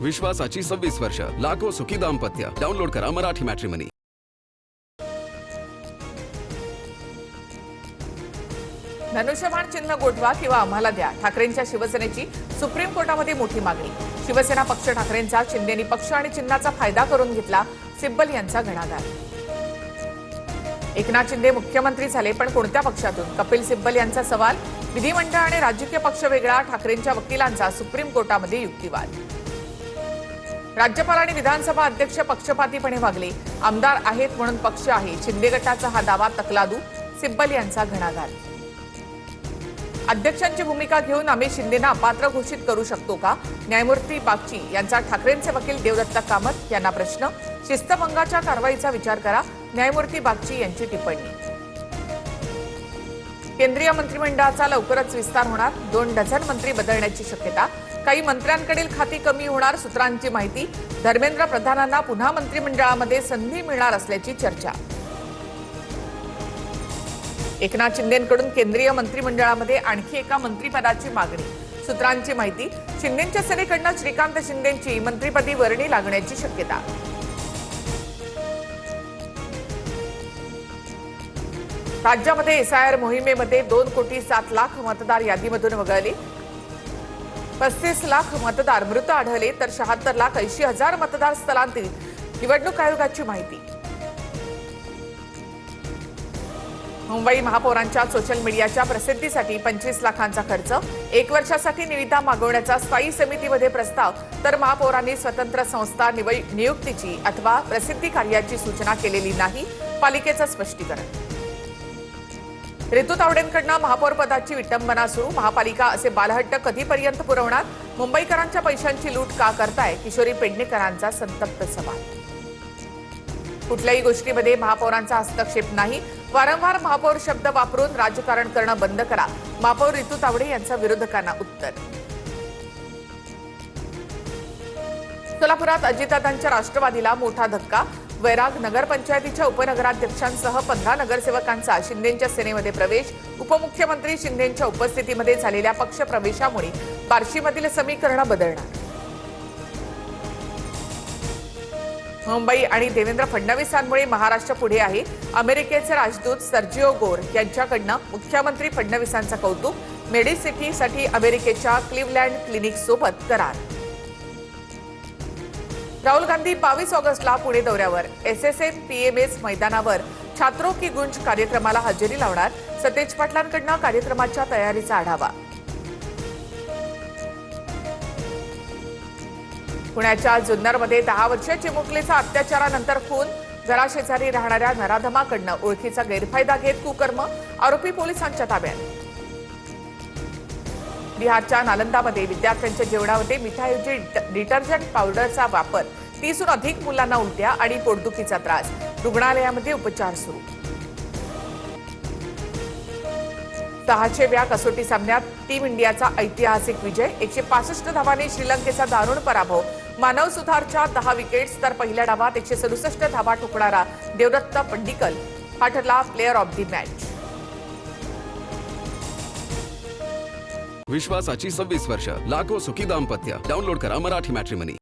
विश्वासाची 26 वर्ष, लाखो सुखी दाम्पत्य. डाउनलोड करा मराठी मॅट्रिमनी. धनुष्यबाण चिन्ह गोठवा किंवा आम्हाला द्या. ठाकरेंच्या शिवसेनेची सुप्रीम कोर्टामध्ये मोठी मागणी. शिवसेना पक्ष ठाकरेंचा शिंदेनी पक्ष आणि चिन्हाचा फायदा करून घेतला. सिब्बल यांचा घणाघात. एकनाथ शिंदे मुख्यमंत्री झाले पण कोणत्या पक्षातून? कपिल सिब्बल यांचा सवाल. विधिमंडळ आणि राजकीय पक्ष वेगळा. ठाकरेंच्या वकिलांचा सुप्रीम कोर्टामध्ये युक्तिवाद. राज्यपाल आणि विधानसभा अध्यक्ष पक्षपातीपणे वागले. आमदार आहेत म्हणून पक्ष आहे. शिंदे गटाचा हा दावा तकलादू. सिब्बल यांचा घणाघात. अध्यक्षांची भूमिका घेऊन आम्ही शिंदेना अपात्र घोषित करू शकतो का? न्यायमूर्ती बागची यांचा ठाकरेंचे वकील देवदत्त कामत यांना प्रश्न. शिस्तभंगाच्या कारवाईचा विचार करा. न्यायमूर्ती बागची यांची टिप्पणी. केंद्रीय मंत्रिमंडळाचा लवकरच विस्तार होणार. 2 डझन मंत्री बदलण्याची शक्यता. काही मंत्र्यांकडील खाती कमी होणार. सूत्रांची माहिती. धर्मेंद्र प्रधानांना पुन्हा मंत्रिमंडळामध्ये संधी मिळणार असल्याची चर्चा. एकनाथ शिंदेंकडून केंद्रीय मंत्रिमंडळामध्ये आणखी एका मंत्रिपदाची मागणी. सूत्रांची माहिती. शिंदेंच्या सेनेकडून श्रीकांत शिंदेंची मंत्रिपदी वर्णी लागण्याची शक्यता. राज्यामध्ये एसआयआर मोहिमेमध्ये 2,07,00,000 मतदार यादीमधून वगळले. 35 लाख मतदार मृत आढळले तर 76,80,000 मतदार स्थलांतरित. निवडणूक आयोगाची माहिती. मुंबई महापौरांच्या सोशल मीडियाच्या प्रसिद्धीसाठी 25 लाखांचा खर्च. 1 वर्षासाठी निविदा मागवण्याचा स्थायी समितीमध्ये प्रस्ताव. तर महापौरांनी स्वतंत्र संस्था नियुक्तीची अथवा प्रसिद्धी कार्याची सूचना केलेली नाही. पालिकेचं स्पष्टीकरण. ऋतू तावडेंकडून महापौर पदाची विटंबना सुरू. महापालिका असे बालहट्ट कधीपर्यंत पुरवणार? मुंबईकरांच्या पैशांची लूट का करताय? किशोरी पेडणेकरांचा संतप्त सवाल. कुठल्याही गोष्टीमध्ये महापौरांचा हस्तक्षेप नाही. वारंवार महापौर शब्द वापरून राजकारण करणं बंद करा. महापौर ऋतू तावडे यांचा विरोधकांना उत्तर. सोलापुरात अजितदादांच्या राष्ट्रवादीला मोठा धक्का. वैराग नगरपंचायतीच्या उपनगराध्यक्षांसह 15 नगरसेवकांचा शिंदेंच्या सेनेमध्ये प्रवेश. उपमुख्यमंत्री शिंदेंच्या उपस्थितीमध्ये झालेल्या पक्ष प्रवेशामुळे बार्शीमधील समीकरण बदलणार. मुंबई आणि देवेंद्र फडणवीसांमुळे महाराष्ट्र पुढे आहे. अमेरिकेचे राजदूत सर्जिओ गोर यांच्याकडनं मुख्यमंत्री फडणवीसांचं कौतुक. मेडिसिटीसाठी अमेरिकेच्या क्लिव्हलँड क्लिनिक सोबत करार. राहुल गांधी 22 ऑगस्टला पुणे दौऱ्यावर. एसएसएन पीएमएस मैदानावर छात्रों की गुंज कार्यक्रमाला हजेरी लावणार. सतेज पाटलांकडून कार्यक्रमाच्या तयारीचा आढावा. पुण्याच्या जुन्नरमध्ये 10 वर्षीय चिमुकलीचा अत्याचारानंतर खून. घराशेजारी राहणाऱ्या नराधमाकडनं ओळखीचा गैरफायदा घेत कुकर्म. आरोपी पोलिसांच्या ताब्यात. बिहारच्या नालंदामध्ये विद्यार्थ्यांच्या जेवणामध्ये मिठाऐवजी डिटर्जंट पावडरचा वापर. 30हून अधिक मुलांना उलट्या आणि पोटदुखीचा त्रास. रुग्णालयामध्ये उपचार सुरू. 600व्या कसोटी सामन्यात टीम इंडियाचा ऐतिहासिक विजय. 165 धावांनी श्रीलंकेचा दारुण पराभव. मानव सुधारच्या 10 विकेट्स तर पहिल्या डावात 167 धावा ठोकणारा देवदत्त पड्डीकल हा ठरला प्लेअर ऑफ द मॅच. विश्वासाची 26 वर्ष, लाखो सुखी दाम्पत्य. डाउनलोड करा मराठी मॅट्रिमनी.